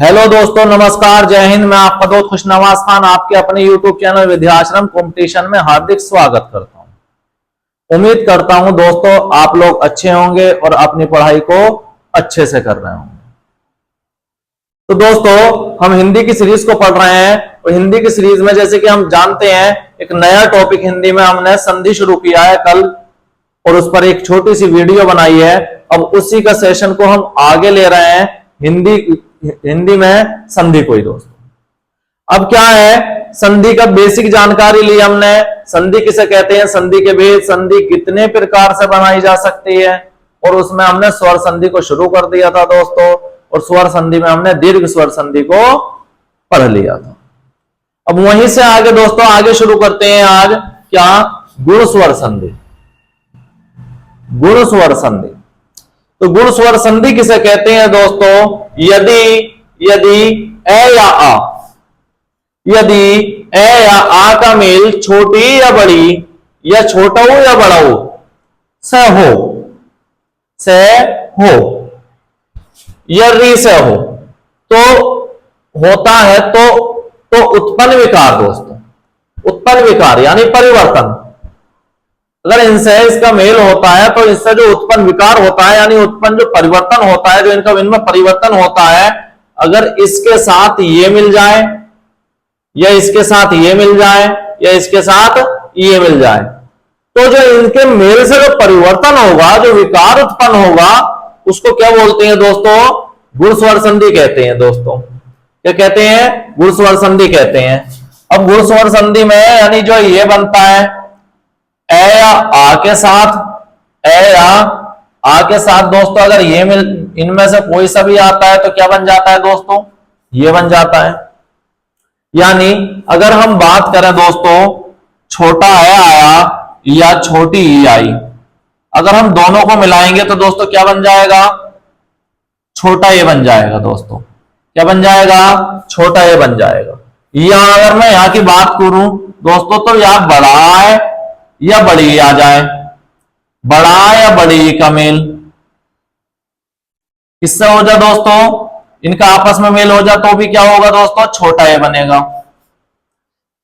Hello दोस्तों, नमस्कार, जय हिंद। मैं आपका दोस्त खुशनवाज खान आपके अपने YouTube चैनल विद्याश्रम कंपटीशन में हार्दिक स्वागत करता हूं। उम्मीद करता हूं दोस्तों आप लोग अच्छे होंगे और अपनी पढ़ाई को अच्छे से कर रहे होंगे। तो दोस्तों हम हिंदी की सीरीज को पढ़ रहे हैं और हिंदी की सीरीज में जैसे कि हम जानते हैं एक नया टॉपिक हिंदी में हमने संधि शुरू किया है कल और उस पर एक छोटी सी वीडियो बनाई है। अब उसी का सेशन को हम आगे ले रहे हैं हिंदी में संधि को ही दोस्तों। अब क्या है, संधि का बेसिक जानकारी ली हमने। संधि किसे कहते हैं, संधि के भेद, संधि कितने प्रकार से बनाई जा सकती है और उसमें हमने स्वर संधि को शुरू कर दिया था दोस्तों। और स्वर संधि में हमने दीर्घ स्वर संधि को पढ़ लिया था। अब वहीं से आगे दोस्तों आगे शुरू करते हैं आज क्या, गुण स्वर संधि। गुण स्वर संधि, तो गुण स्वर संधि किसे कहते हैं दोस्तों, यदि ए या आ, यदि ए या आ का मेल छोटी या बड़ी या छोटा हो या बड़ा हो से हो या री से हो तो होता है तो उत्पन्न विकार दोस्तों। उत्पन्न विकार यानी परिवर्तन, अगर इनसे इसका मेल होता है तो इससे जो उत्पन्न विकार होता है यानी उत्पन्न जो परिवर्तन होता है, जो इनमें परिवर्तन होता है, अगर इसके साथ ये मिल जाए या इसके साथ ये मिल जाए या इसके साथ ये मिल जाए तो जो इनके मेल से जो परिवर्तन होगा, जो विकार उत्पन्न होगा, उसको क्या बोलते हैं दोस्तों, गुण स्वर संधि कहते हैं दोस्तों। क्या कहते हैं, गुण स्वर संधि कहते हैं। अब गुण स्वर संधि में यानी जो ये बनता है ए या आ के साथ, ए या आ के साथ दोस्तों अगर ये इनमें से कोई सा भी आता है तो क्या बन जाता है दोस्तों, ये बन जाता है। यानी अगर हम बात करें दोस्तों छोटा ए आया या छोटी ई आई, अगर हम दोनों को मिलाएंगे तो दोस्तों क्या बन जाएगा, छोटा ए बन जाएगा दोस्तों। क्या बन जाएगा, छोटा ए बन जाएगा। या अगर मैं यहां की बात करूं दोस्तों तो यहां बड़ा है या बड़ी आ जाए, बड़ा या बड़ी का मेल किससे हो जाए दोस्तों, इनका आपस में मेल हो जाए तो भी क्या होगा दोस्तों, छोटा ए बनेगा।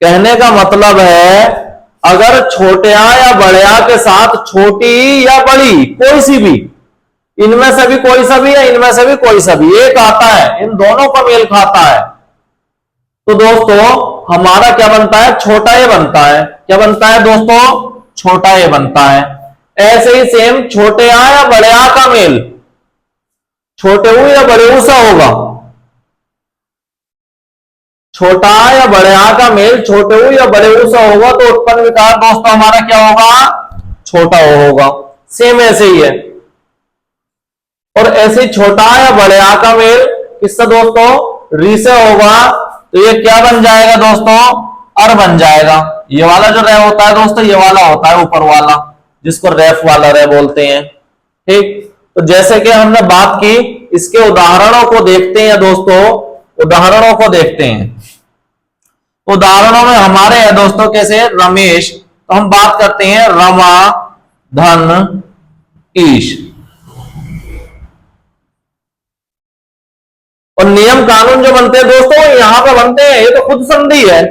कहने का मतलब है अगर छोटा या बड़ा के साथ छोटी या बड़ी कोई सी भी, इनमें से भी कोई सा भी या इनमें से भी कोई सा भी एक आता है, इन दोनों का मेल खाता है तो दोस्तों हमारा क्या बनता है, छोटा ए बनता है। क्या बनता है दोस्तों, छोटा ए बनता है। ऐसे ही सेम छोटे आ या बड़े आ का मेल छोटे ऊ या बड़े ऊ सा होगा। छोटा आ या बड़े आ का मेल छोटे ऊ या बड़े ऊ सा होगा तो उत्पन्न विकार दोस्तों हमारा क्या होगा, छोटा ओ होगा। सेम ऐसे ही है। और ऐसे ही छोटा आ या बड़े आ का मेल किससे दोस्तों, री से होगा तो ये क्या बन जाएगा दोस्तों, अर बन जाएगा। ये वाला जो रे होता है दोस्तों, ये वाला होता है ऊपर वाला, जिसको रेफ वाला रे बोलते हैं। ठीक, तो जैसे कि हमने बात की, इसके उदाहरणों को देखते हैं दोस्तों, उदाहरणों को देखते हैं। उदाहरणों में हमारे है दोस्तों कैसे, रमेश, तो हम बात करते हैं रमा धन ईश। और नियम कानून जो बनते हैं दोस्तों यहां पर बनते हैं, ये तो खुद संधि है,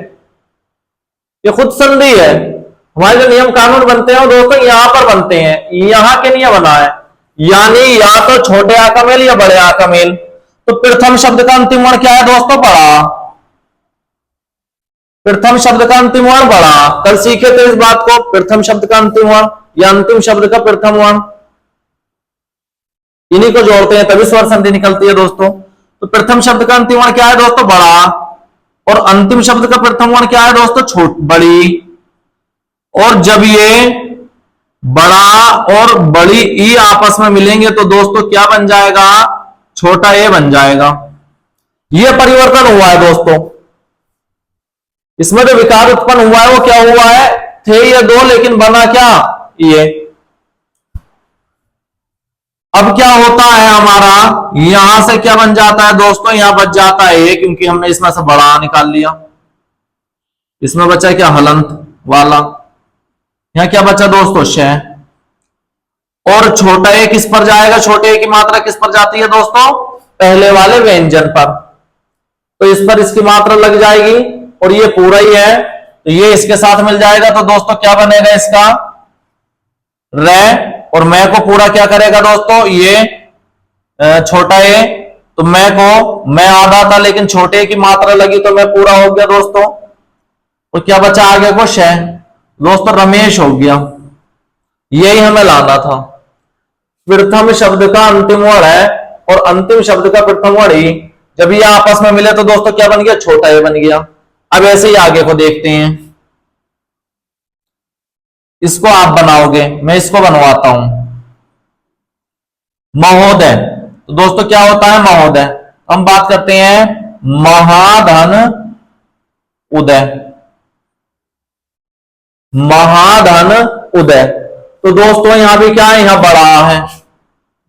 ये खुद संधि है। हमारे जो नियम कानून बनते हैं दोस्तों यहां पर बनते हैं, यहां के लिए बना है। यानी या तो छोटे आ का मेल या बड़े आ का मेल। तो प्रथम शब्द का अंतिम वर्ण क्या है दोस्तों, बड़ा। प्रथम शब्द का अंतिम वर्ण बड़ा, कल सीखे थे इस बात को, प्रथम शब्द का अंतिम वर्ण या अंतिम शब्द का प्रथम वर्ण, इन्हीं को जोड़ते हैं तभी स्वर संधि निकलती है दोस्तों। तो प्रथम शब्द का अंतिम वर्ण क्या है दोस्तों, बड़ा, और अंतिम शब्द का प्रथम वर्ण क्या है दोस्तों, बड़ी। और जब ये बड़ा और बड़ी ई आपस में मिलेंगे तो दोस्तों क्या बन जाएगा, छोटा ए बन जाएगा। ये परिवर्तन हुआ है दोस्तों। इसमें जो विकार उत्पन्न हुआ है वो क्या हुआ है, थे ये दो लेकिन बना क्या, ये। अब क्या होता है हमारा, यहां से क्या बन जाता है दोस्तों, यहां बच जाता है ए, क्योंकि हमने इसमें से बड़ा निकाल लिया। इसमें बचा क्या, हलंत वाला। यहां क्या बचा दोस्तों, शय। और छोटा ए किस पर जाएगा, छोटे ए की मात्रा किस पर जाती है दोस्तों, पहले वाले व्यंजन पर। तो इस पर इसकी मात्रा लग जाएगी और ये पूरा ही है तो ये इसके साथ मिल जाएगा। तो दोस्तों क्या बनेगा इसका रे, और मैं को पूरा क्या करेगा दोस्तों ये छोटा ए, तो मैं आधा था लेकिन छोटे की मात्रा लगी तो मैं पूरा हो गया दोस्तों। तो क्या बचा आगे को शह, दोस्तों रमेश हो गया। यही हमें लाना था। प्रथम शब्द का अंतिम वर्ण है और अंतिम शब्द का प्रथम वर्ण ही जब ये आपस में मिले तो दोस्तों क्या बन गया, छोटा ए बन गया। अब ऐसे ही आगे को देखते हैं, इसको आप बनाओगे, मैं इसको बनवाता हूं। महोदय, तो दोस्तों क्या होता है महोदय, हम बात करते हैं महाधन उदय, महाधन उदय। तो दोस्तों यहां भी क्या है, यहां बड़ा है,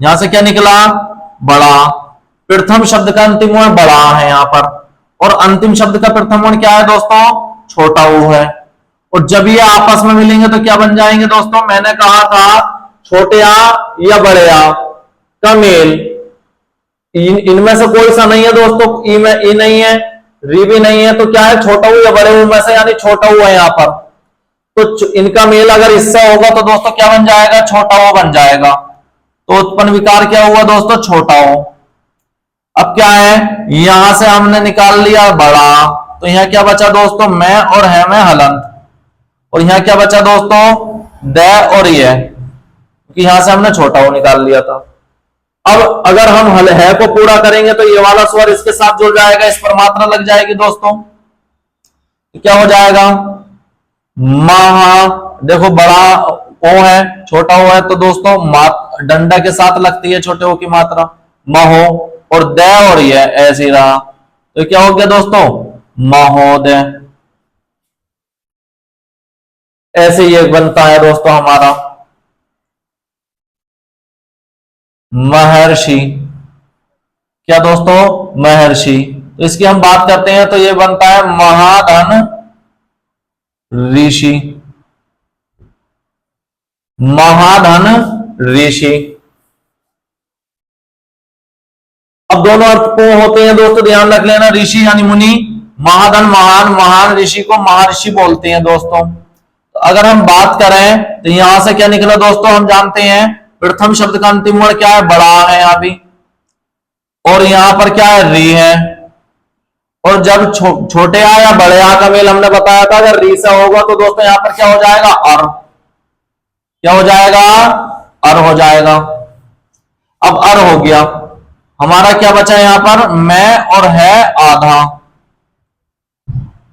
यहां से क्या निकला बड़ा। प्रथम शब्द का अंतिम वर्ण बड़ा है यहां पर, और अंतिम शब्द का प्रथम वर्ण क्या है दोस्तों, छोटा ऊ है। और जब ये आपस में मिलेंगे तो क्या बन जाएंगे दोस्तों, मैंने कहा था छोटे आ या बड़े आ का मेल, इनमें से कोई सा नहीं है दोस्तों, ई में ई नहीं है, री भी नहीं है, तो क्या है छोटा ऊ या बड़े ऊ में से, यानी छोटा ऊ है यहां पर। तो इनका मेल अगर इससे होगा तो दोस्तों क्या बन जाएगा, छोटा ओ बन जाएगा। तो उत्पन्न विकार क्या हुआ दोस्तों, छोटा ओ। अब क्या है, यहां से हमने निकाल लिया बड़ा, तो यहां क्या बचा दोस्तों, मैं और है में हलंत, और यहां क्या बचा दोस्तों, द और ये, क्योंकि यहां से हमने छोटा ओ निकाल लिया था। अब अगर हम हल है को पूरा करेंगे तो ये वाला स्वर इसके साथ जुड़ जाएगा, इस पर मात्रा लग जाएगी दोस्तों, तो क्या हो जाएगा महा, देखो बड़ा ओ है छोटा ओ है, तो दोस्तों डंडा के साथ लगती है छोटे ओ की मात्रा, महो, और द और ये ऐसे ही रहा, तो क्या हो गया दोस्तों महोदय। ऐसे ही एक बनता है दोस्तों हमारा महर्षि, क्या दोस्तों महर्षि। तो इसकी हम बात करते हैं तो ये बनता है महाधन ऋषि, महाधन ऋषि। अब दोनों अर्थपूर्ण होते हैं दोस्तों, ध्यान रख लेना, ऋषि यानी मुनि, महाधन महान, महान ऋषि को महर्षि बोलते हैं दोस्तों। तो अगर हम बात करें तो यहां से क्या निकला दोस्तों, हम जानते हैं प्रथम शब्द का अंतिम वर्ण क्या है, बड़ा है यहां भी, और यहां पर क्या है री है, और जब छोटे आ या बड़े आ का मेल हमने बताया था अगर री से होगा तो दोस्तों यहां पर क्या हो जाएगा अर, क्या हो जाएगा अर हो जाएगा। अब अर हो गया, हमारा क्या बचा यहां पर, मैं और है आधा,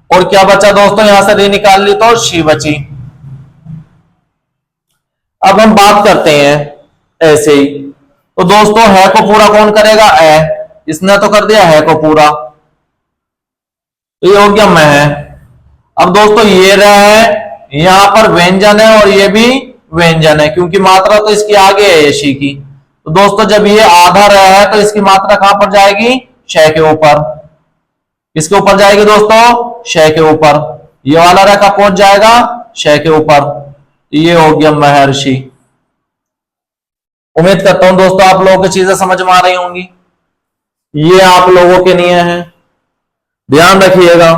और क्या बचा दोस्तों, यहां से री निकाल ली तो शी बची। अब हम बात करते हैं ऐसे ही, तो दोस्तों है को पूरा कौन करेगा, ए, इसने तो कर दिया है को पूरा, तो ये हो गया मैं है। अब दोस्तों ये रहे, यहां पर व्यंजन है और ये भी व्यंजन है, क्योंकि मात्रा तो इसकी आगे है यशी की। तो दोस्तों जब ये आधा रहा है तो इसकी मात्रा कहां पर जाएगी, शय के ऊपर, किसके ऊपर जाएगी दोस्तों, शय के ऊपर। ये वाला रेखा पहुंच जाएगा शय के ऊपर, ये हो गया महर्षि। उम्मीद करता हूं दोस्तों आप लोगों की चीजें समझ में आ रही होंगी। ये आप लोगों के लिए है, ध्यान रखिएगा,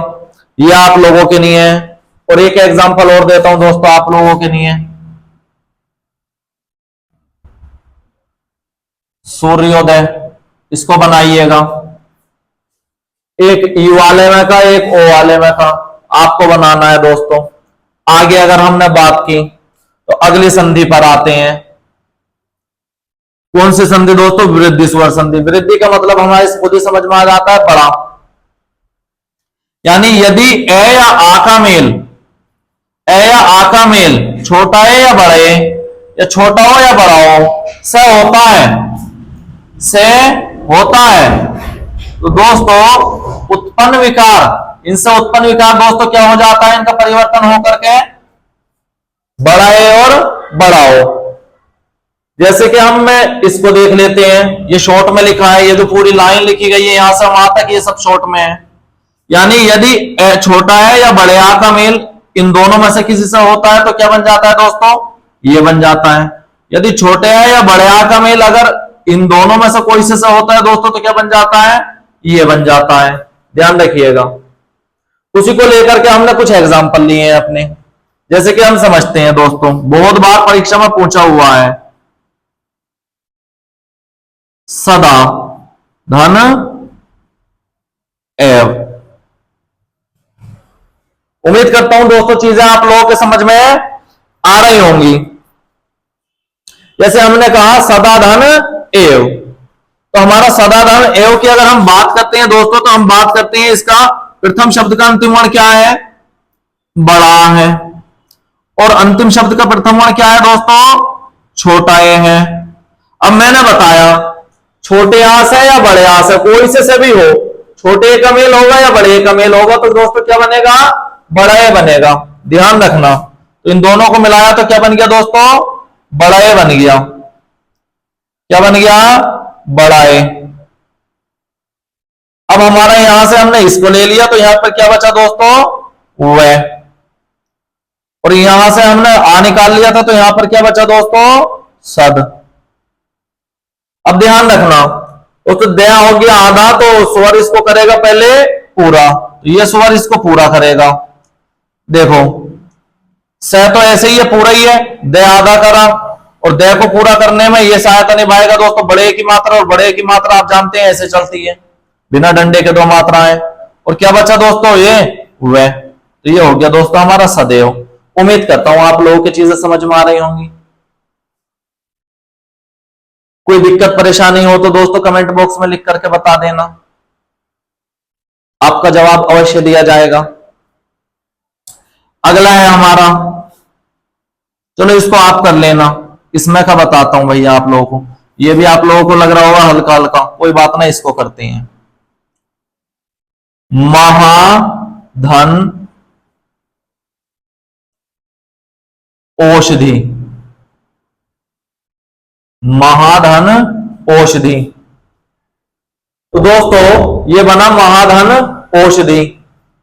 ये आप लोगों के लिए है। और एक एग्जांपल और देता हूं दोस्तों आप लोगों के लिए, सूर्योदय, इसको बनाइएगा, एक ई वाले में का एक ओ वाले में का आपको बनाना है दोस्तों। आगे अगर हमने बात की तो अगली संधि पर आते हैं, कौन सी संधि दोस्तों, वृद्धि स्वर संधि। वृद्धि का मतलब हमारे खुद ही समझ में आ जाता है बड़ा, यानी यदि ए या आ का मेल, ए या आ का मेल छोटा है या बड़े, या छोटा हो या बड़ा हो, से होता है, से होता है, तो दोस्तों उत्पन्न विकार, इनसे उत्पन्न विकार दोस्तों क्या हो जाता है, इनका परिवर्तन होकर के बड़ा ए और बड़ा हो। जैसे कि हम मैं इसको देख लेते हैं, ये शॉर्ट में लिखा है, ये जो पूरी लाइन लिखी गई है यहां से वहां तक ये सब शॉर्ट में है। यानी यदि ए छोटा है या बड़े आ का मेल इन दोनों में से किसी से होता है तो क्या बन जाता है दोस्तों, ये बन जाता है। यदि छोटे है या बड़े आ का मेल अगर इन दोनों में से कोई से होता है दोस्तों तो क्या बन जाता है, ये बन जाता है। ध्यान रखिएगा। उसी को लेकर के हमने कुछ एग्जाम्पल लिए हैं अपने। जैसे कि हम समझते हैं दोस्तों, बहुत बार परीक्षा में पूछा हुआ है, सदा धन एव। उम्मीद करता हूं दोस्तों चीजें आप लोगों के समझ में आ रही होंगी। जैसे हमने कहा सदा धन एव, तो हमारा सदा धन एव की अगर हम बात करते हैं दोस्तों, तो हम बात करते हैं इसका प्रथम शब्द का अंतिम वर्ण क्या है, बड़ा है, और अंतिम शब्द का प्रथम वर्ण क्या है दोस्तों, छोटा ए है। अब मैंने बताया छोटे आ से या बड़े आ से, कोई से भी हो, छोटे ए का मेल होगा या बड़े ए का मेल होगा, तो दोस्तों क्या बनेगा, बड़ा ए बनेगा। ध्यान रखना, तो इन दोनों को मिलाया तो क्या बन गया दोस्तों, बड़ा ए बन गया। क्या बन गया, बड़ा ए। अब हमारा यहां से हमने इसको ले लिया, तो यहां पर क्या बचा दोस्तों, वह, और यहां से हमने आ निकाल लिया था, तो यहां पर क्या बचा दोस्तों, सद। अब ध्यान रखना, तो दया हो गया आधा, तो स्वर इसको करेगा पहले पूरा, तो ये स्वर इसको पूरा करेगा। देखो स तो ऐसे ही है, पूरा ही है, दे आधा करा, और दे को पूरा करने में ये सहायता निभाएगा दोस्तों बड़े की मात्रा, और बड़े की मात्रा आप जानते हैं ऐसे चलती है, बिना डंडे के दो मात्राएं। और क्या बचा दोस्तों, ये वह, तो ये हो गया दोस्तों हमारा सदैव। उम्मीद करता हूं आप लोगों की चीजें समझ में आ रही होंगी। कोई दिक्कत परेशानी हो तो दोस्तों कमेंट बॉक्स में लिख करके बता देना, आपका जवाब अवश्य दिया जाएगा। अगला है हमारा, चलो इसको आप कर लेना, इसमें का बताता हूं भैया आप लोगों को, ये भी आप लोगों को लग रहा होगा हल्का हल्का, कोई बात नहीं, इसको करते हैं। महाधन औषधि, महाधन औषधि, तो दोस्तों ये बना महाधन औषधि।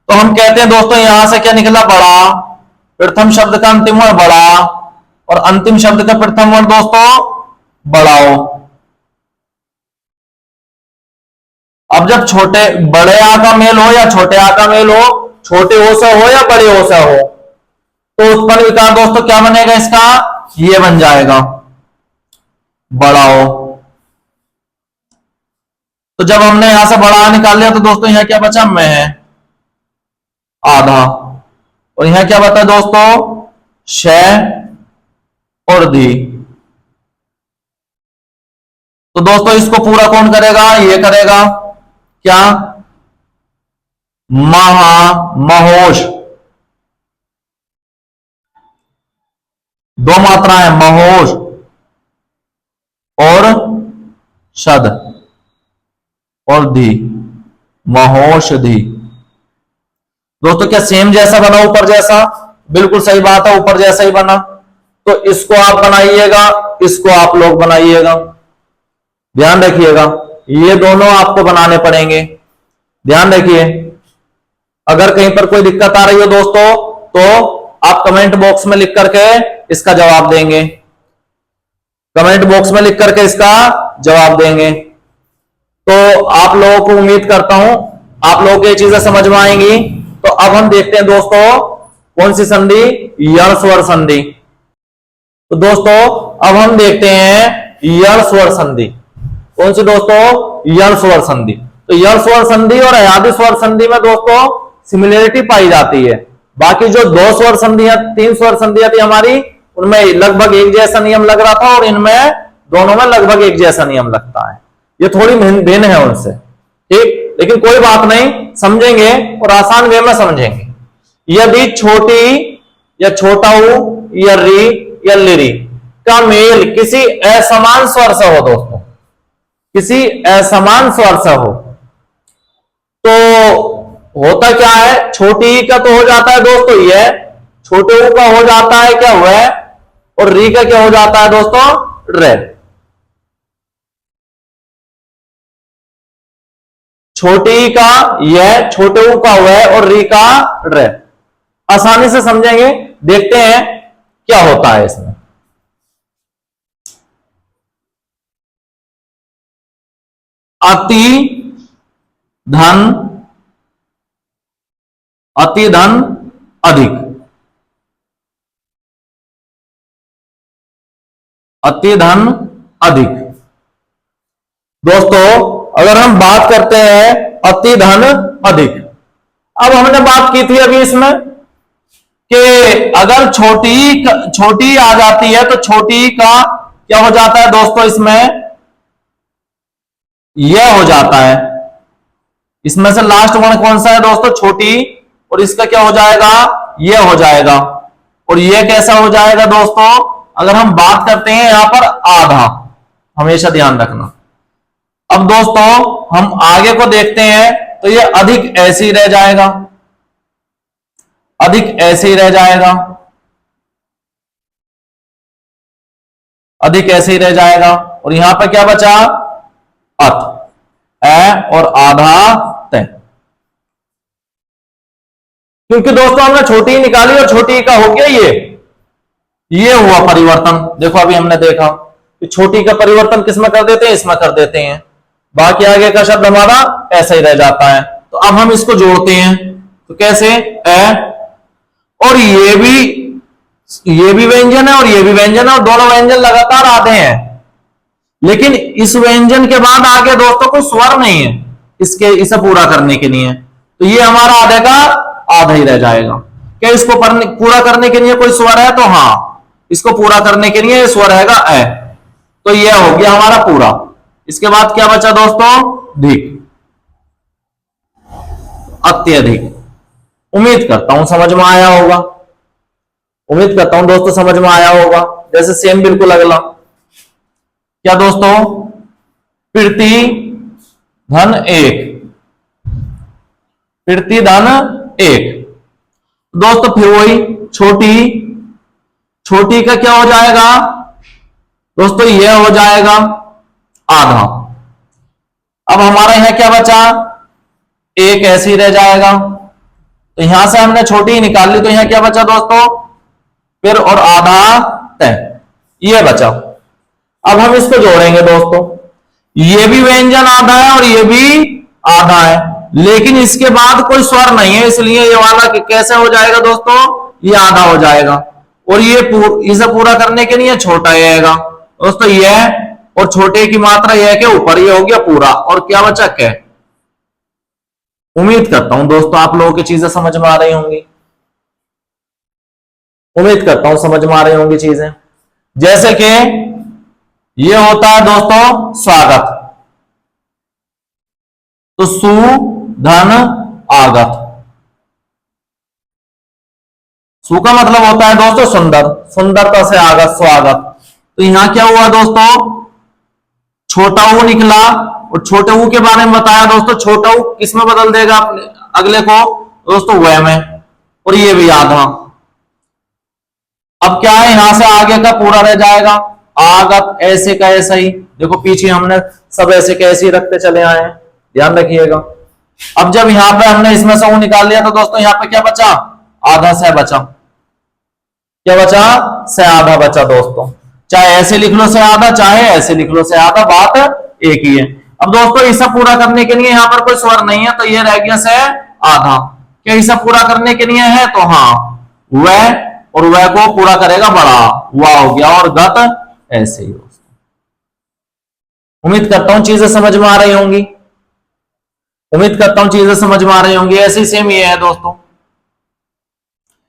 तो हम कहते हैं दोस्तों यहां से क्या निकला, बड़ा, प्रथम शब्द का अंतिम वर्ण बड़ा, और अंतिम शब्द का प्रथम वर्ण दोस्तों बढ़ाओ। अब जब छोटे बड़े आ का मेल हो या छोटे आ का मेल हो, छोटे ओ से हो या बड़े ओ से हो, तो उत्पन्न विकार दोस्तों क्या बनेगा इसका, ये बन जाएगा, बढ़ाओ। तो जब हमने यहां से बड़ा निकाल लिया, तो दोस्तों यहां क्या बचा, मैं है आधा, और यहां क्या बता दोस्तों, शय और धी। तो दोस्तों इसको पूरा कौन करेगा, ये करेगा, क्या, महोश, दो मात्राएं महोश और शद और धी, महोषधि। दोस्तों क्या सेम जैसा बना, ऊपर जैसा, बिल्कुल सही बात है, ऊपर जैसा ही बना। तो इसको आप बनाइएगा, इसको आप लोग बनाइएगा, ध्यान रखिएगा, ये दोनों आपको बनाने पड़ेंगे। ध्यान रखिए, अगर कहीं पर कोई दिक्कत आ रही हो दोस्तों, तो आप कमेंट बॉक्स में लिख करके इसका जवाब देंगे, कमेंट बॉक्स में लिख करके इसका जवाब देंगे। तो आप लोगों को उम्मीद करता हूं आप लोगों को ये चीजें समझ में आएंगी। तो अब हम देखते हैं दोस्तों कौन सी संधि, यण स्वर संधि। तो दोस्तों अब हम देखते हैं यण स्वर संधि। कौन सी दोस्तों, यण स्वर संधि। तो यण स्वर संधि और अयादि स्वर संधि में दोस्तों सिमिलरिटी पाई जाती है। बाकी जो दो स्वर संधियां, तीन स्वर संधियां थी हमारी, उनमें लगभग एक जैसा नियम लग रहा था, और इनमें दोनों में लगभग एक जैसा नियम लगता है। ये थोड़ी भिन्न है उनसे, ठीक, लेकिन कोई बात नहीं, समझेंगे और आसान वे में समझेंगे। यदि छोटी या छोटा ऊ या री या लिरी का मेल किसी असमान स्वर से हो दोस्तों, किसी असमान स्वर से हो, तो होता क्या है, छोटी ई का तो हो जाता है दोस्तों यह, छोटे ऊ का हो जाता है क्या वह, और री का क्या हो जाता है दोस्तों, रे। छोटी ई का यह, छोटे ऊ का वह, और री का रे। आसानी से समझेंगे, देखते हैं क्या होता है इसमें। अति धन अति धन अधिक, अति धन अधिक। दोस्तों अगर हम बात करते हैं अति धन अधिक, अब हमने बात की थी अभी इसमें कि अगर छोटी आ जाती है तो छोटी का क्या हो जाता है दोस्तों, इसमें यह हो जाता है। इसमें से लास्ट वन कौन सा है दोस्तों, छोटी, और इसका क्या हो जाएगा, यह हो जाएगा। और यह कैसा हो जाएगा दोस्तों, अगर हम बात करते हैं यहां पर आधा, हमेशा ध्यान रखना। अब दोस्तों हम आगे को देखते हैं तो यह अधिक ऐसे ही रह जाएगा, अधिक ऐसे ही रह जाएगा, अधिक ऐसे ही रह जाएगा। और यहां पर क्या बचा, अत, ए और आधा तय। क्योंकि दोस्तों हमने छोटी निकाली और छोटी का हो गया ये हुआ परिवर्तन। देखो अभी हमने देखा कि छोटी का परिवर्तन किसमें कर देते हैं, इसमें कर देते हैं, बाकी आगे का शब्द हमारा ऐसा ही रह जाता है। तो अब हम इसको जोड़ते हैं, तो कैसे, ए और ये भी व्यंजन है और ये भी व्यंजन है, और दोनों व्यंजन लगातार आते हैं, लेकिन इस व्यंजन के बाद आगे दोस्तों कोई स्वर नहीं है इसे पूरा करने के लिए, तो ये हमारा आधे का आधा ही रह जाएगा। क्या इसको पूरा करने के लिए कोई स्वर है, तो हाँ, इसको पूरा करने के लिए स्वर रहेगा ए, तो यह हो गया हमारा पूरा। इसके बाद क्या बचा दोस्तों, धिक, अत्यधिक। उम्मीद करता हूं समझ में आया होगा, उम्मीद करता हूं दोस्तों समझ में आया होगा। जैसे सेम बिल्कुल अगला क्या दोस्तों, प्रीति धन एक, प्रीति धन एक। दोस्तों फिर वही छोटी का क्या हो जाएगा दोस्तों, यह हो जाएगा आधा। अब हमारा यहां क्या बचा, एक ऐसे ही रह जाएगा, तो यहां से हमने छोटी निकाल ली, तो यहां क्या बचा दोस्तों, फिर और आधा तय, ये बचा। अब हम इसको जोड़ेंगे दोस्तों, ये भी व्यंजन आधा है और ये भी आधा है, लेकिन इसके बाद कोई स्वर नहीं है, इसलिए ये वाला कैसे हो जाएगा दोस्तों, ये आधा हो जाएगा। और ये इसे पूरा करने के लिए छोटा ये आएगा दोस्तों, यह और छोटे की मात्रा यह के ऊपर, ये हो गया पूरा, और क्या बचा क्या। उम्मीद करता हूं दोस्तों आप लोगों की चीजें समझ में आ रही होंगी, उम्मीद करता हूं समझ में आ रही होंगी चीजें। जैसे कि ये होता है दोस्तों स्वागत, तो सु धन आगत, सु का मतलब होता है दोस्तों सुंदर, सुंदरता से आगत स्वागत। तो यहां क्या हुआ दोस्तों, छोटा ऊ निकला, और छोटे ऊ के बारे में बताया दोस्तों, छोटा ऊ किस में बदल देगा अपने अगले को दोस्तों, वह में, और ये भी आधा। अब क्या है, यहां से आगे का पूरा रह जाएगा, आगत ऐसे का ऐसा ही। देखो पीछे हमने सब ऐसे के ऐसे ही रखते चले आए हैं, ध्यान रखिएगा। अब जब यहां पे हमने इसमें से ऊ निकाल लिया, तो दोस्तों यहां पे क्या बचा, आधा से बचा, क्या बचा, से आधा बचा दोस्तों। चाहे ऐसे लिख लो से आधा, चाहे ऐसे लिख लो से आधा, बात एक ही है। अब दोस्तों इसे पूरा करने के लिए यहां पर कोई स्वर नहीं है, तो ये रह गया से आधा। क्या इसे पूरा करने के लिए है, तो हाँ, वह, और वह को पूरा करेगा बड़ा, वाह हो गया, और गत ऐसे ही दोस्तों। उम्मीद करता हूं चीजें समझ में आ रही होंगी, उम्मीद करता हूं चीजें समझ में आ रही होंगी। ऐसे सेम ये है दोस्तों,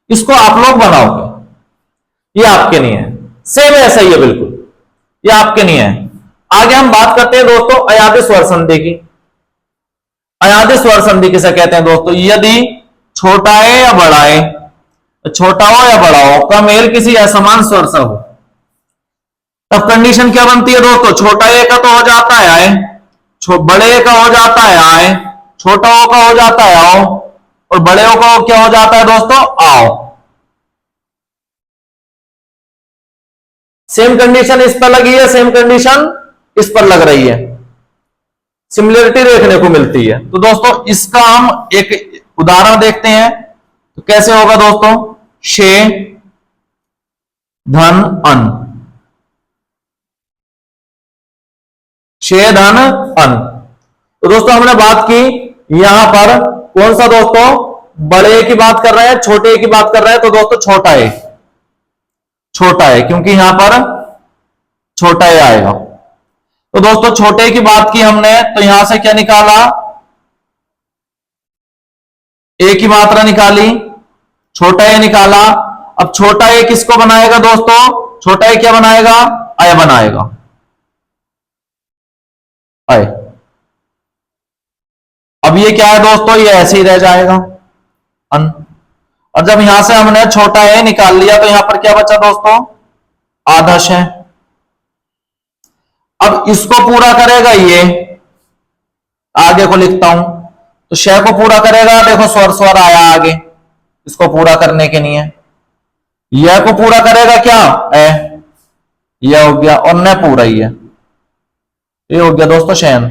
इसको आप लोग बनाओगे, ये आपके नहीं है, सेम ऐसा ही है बिल्कुल, ये आपके नहीं है। आगे हम बात करते हैं दोस्तों अयादि स्वर संधि की। अयादि स्वर संधि किसे कहते हैं दोस्तों, यदि छोटा है या बड़ा है, छोटा हो या बड़ा हो का मेल किसी असमान स्वर से हो, तब कंडीशन क्या बनती है दोस्तों, छोटा ए का तो हो जाता है आए, बड़े का हो जाता है आए, छोटा ओ का हो जाता है आओ, और बड़े ओ का क्या हो जाता है दोस्तों, आओ। सेम कंडीशन इस पर लगी है, सेम कंडीशन इस पर लग रही है, सिमिलरिटी देखने को मिलती है। तो दोस्तों इसका हम एक उदाहरण देखते हैं, तो कैसे होगा दोस्तों, शे धन अन, शे धन अन। तो दोस्तों हमने बात की यहां पर कौन सा दोस्तों, बड़े की बात कर रहे हैं, छोटे की बात कर रहे हैं, तो दोस्तों छोटा ए, छोटा है, क्योंकि यहां पर छोटा ए आएगा। तो दोस्तों छोटे की बात की हमने, तो यहां से क्या निकाला, ए की मात्रा निकाली, छोटा ए निकाला। अब छोटा ए किसको बनाएगा दोस्तों, छोटा ए क्या बनाएगा, अय बनाएगा, अय। अब ये क्या है दोस्तों, ये ऐसे ही रह जाएगा अन। और जब यहां से हमने छोटा ए निकाल लिया तो यहां पर क्या बचा दोस्तों, आदर्श है। अब इसको पूरा करेगा ये, आगे को लिखता हूं, तो शय को पूरा करेगा, देखो स्वर स्वर आया आगे, इसको पूरा करने के लिए यह को पूरा करेगा क्या, ए, यह हो गया, और न पूरा ही है, ये हो गया दोस्तों शयन।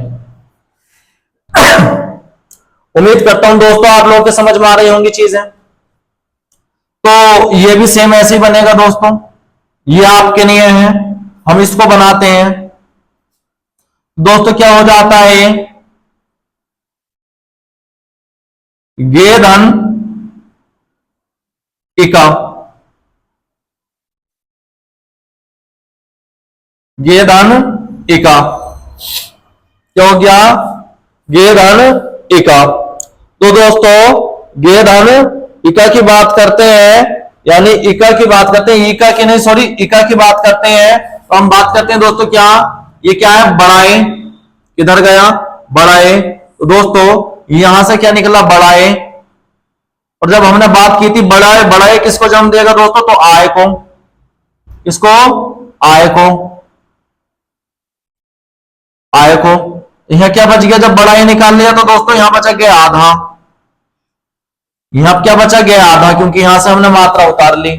उम्मीद करता हूं दोस्तों आप लोगों के समझ में आ रही होंगी चीजें। तो ये भी सेम ऐसे ही बनेगा दोस्तों, ये आपके लिए है, हम इसको बनाते हैं दोस्तों, क्या हो जाता है, गे धन इका, गे धन इका, क्या हो गया, गे धन इका। तो दोस्तों गे धन इका की बात करते हैं, यानी इका की बात करते हैं, इका की नहीं सॉरी इका की बात करते हैं, तो हम बात करते हैं दोस्तों क्या, ये क्या है, बड़ाए, किधर गया, बड़ाए। तो दोस्तों यहां से क्या निकला, बड़ाए। और जब हमने बात की थी बड़ाए, बड़ाए किसको जन्म देगा दोस्तों, तो आय को, किसको, आय को, आय को। यहां क्या बच गया, जब बड़ाई निकाल लिया तो दोस्तों यहां बचा गया आधा, यहां क्या बचा गया आधा, क्योंकि यहां से हमने मात्रा उतार ली,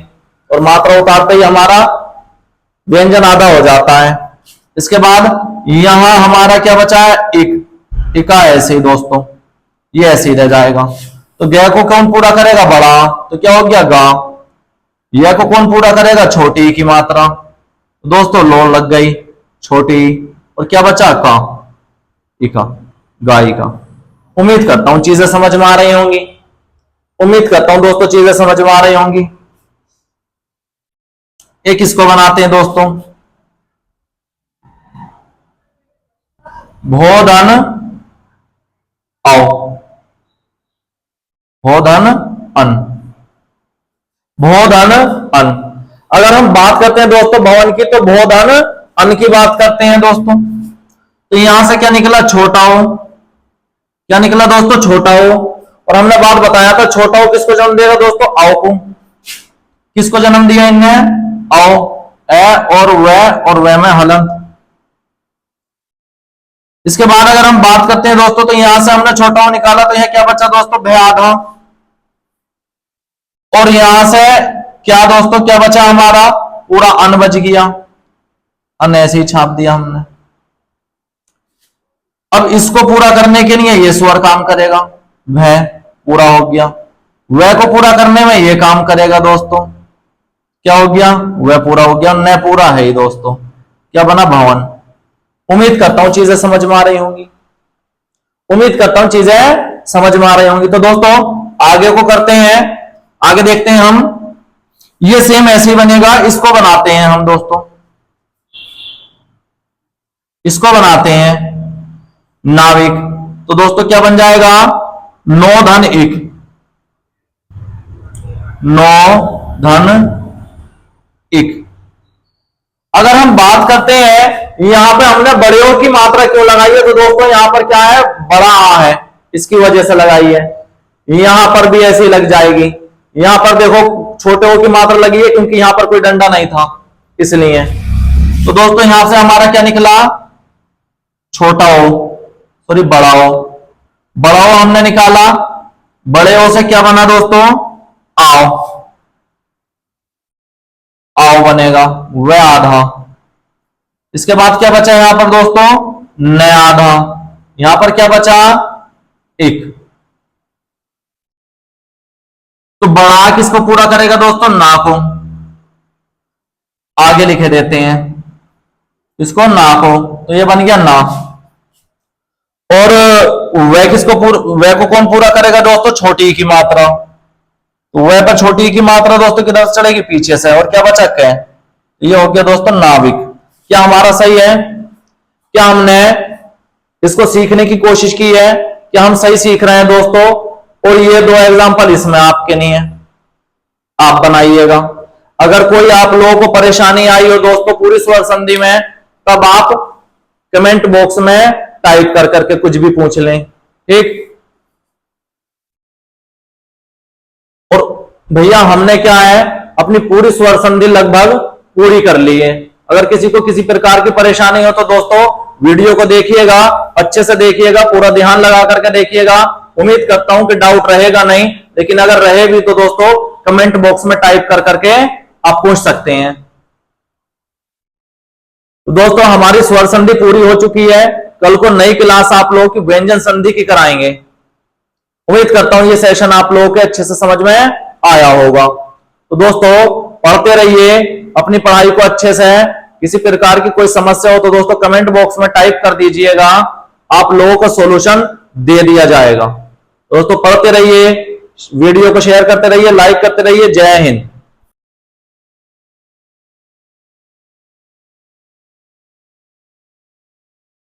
और मात्रा उतारते ही हमारा व्यंजन आधा हो जाता है। इसके बाद यहां हमारा क्या बचा है, एक, इका ऐसे ही दोस्तों, ये ऐसे ही रह जाएगा। तो ग को कौन पूरा करेगा, बड़ा, तो क्या हो गया गा। यह को कौन पूरा करेगा, छोटी की मात्रा, दोस्तों लोन लग गई, छोटी, और क्या बचा, का, इका, गाय का। उम्मीद करता हूं चीजें समझ में आ रही होंगी, उम्मीद करता हूं दोस्तों चीजें समझ में आ रही होंगी। एक इसको बनाते हैं दोस्तों, भोधन आओ, भोधन अन, भोधन अन। अगर हम बात करते हैं दोस्तों भवन की, तो भोधन अन की बात करते हैं दोस्तों। तो यहां से क्या निकला, छोटा हो, क्या निकला दोस्तों, छोटा हो। और हमने बात बताया था छोटा हो किसको जन्म देगा दोस्तों, आओ को, किसको जन्म दिया इनने, आओ, ए और वह में हलंत। इसके बाद अगर हम बात करते हैं दोस्तों, तो यहां से हमने छोटा हो निकाला, तो यह क्या बचा दोस्तों, भय आधा। और यहां से क्या दोस्तों, क्या बचा हमारा, पूरा अन बच गया, अन ऐसे ही छाप दिया हमने। अब इसको पूरा करने के लिए ये स्वर काम करेगा, वह पूरा हो गया, वह को पूरा करने में ये काम करेगा दोस्तों, क्या हो गया, वह पूरा हो गया, न पूरा है ही दोस्तों, क्या बना, भवन। उम्मीद करता हूं चीजें समझ में आ रही होंगी, उम्मीद करता हूं चीजें समझ में आ रही होंगी। तो दोस्तों आगे को करते हैं, आगे देखते हैं हम, ये सेम ऐसे ही बनेगा, इसको बनाते हैं हम दोस्तों, इसको बनाते हैं नाविक। तो दोस्तों क्या बन जाएगा, नौ धन एक, नौ धन एक। अगर हम बात करते हैं यहां पे हमने बड़े की मात्रा क्यों लगाई है, तो दोस्तों यहां पर क्या है, बड़ा आ है, इसकी वजह से लगाई है। यहां पर भी ऐसी लग जाएगी, यहां पर देखो छोटे ओ की मात्रा लगी है, क्योंकि यहां पर कोई डंडा नहीं था इसलिए। तो दोस्तों यहां से हमारा क्या निकला, छोटा ओ, सॉरी बड़ा ओ, बड़ा ओ हमने निकाला, बड़े ओ से क्या बना दोस्तों, आओ, आओ बनेगा, वह आधा। इसके बाद क्या बचा यहां पर दोस्तों, न आधा, यहां पर क्या बचा, एक। तो बड़ा किसको पूरा करेगा दोस्तों, ना को, आगे लिखे देते हैं इसको, ना को, तो ये बन गया ना। और वह को कौन पूरा करेगा दोस्तों? छोटी की मात्रा। तो वह पर छोटी की मात्रा दोस्तों किधर से चढ़ेगी? पीछे से। और क्या बचा के? ये हो गया दोस्तों नाविक। क्या हमारा सही है? क्या हमने इसको सीखने की कोशिश की है? क्या हम सही सीख रहे हैं दोस्तों? और ये दो एग्जांपल इसमें आपके नहीं है, आप बनाइएगा। अगर कोई आप लोगों को परेशानी आई हो दोस्तों पूरी स्वर संधि में, तब आप कमेंट बॉक्स में टाइप कर करके कुछ भी पूछ लें, ठीक। और भैया हमने क्या है, अपनी पूरी स्वर संधि लगभग पूरी कर ली है। अगर किसी को किसी प्रकार की परेशानी हो तो दोस्तों वीडियो को देखिएगा, अच्छे से देखिएगा, पूरा ध्यान लगा करके देखिएगा। उम्मीद करता हूं कि डाउट रहेगा नहीं, लेकिन अगर रहे भी तो दोस्तों कमेंट बॉक्स में टाइप कर करके आप पूछ सकते हैं। तो दोस्तों हमारी स्वर संधि पूरी हो चुकी है। कल को नई क्लास आप लोगों की व्यंजन संधि की कराएंगे। उम्मीद करता हूं ये सेशन आप लोगों के अच्छे से समझ में आया होगा। तो दोस्तों पढ़ते रहिए, अपनी पढ़ाई को अच्छे से। किसी प्रकार की कोई समस्या हो तो दोस्तों कमेंट बॉक्स में टाइप कर दीजिएगा, आप लोगों को सॉल्यूशन दे दिया जाएगा। दोस्तों पढ़ते रहिए, वीडियो को शेयर करते रहिए, लाइक करते रहिए। जय हिंद।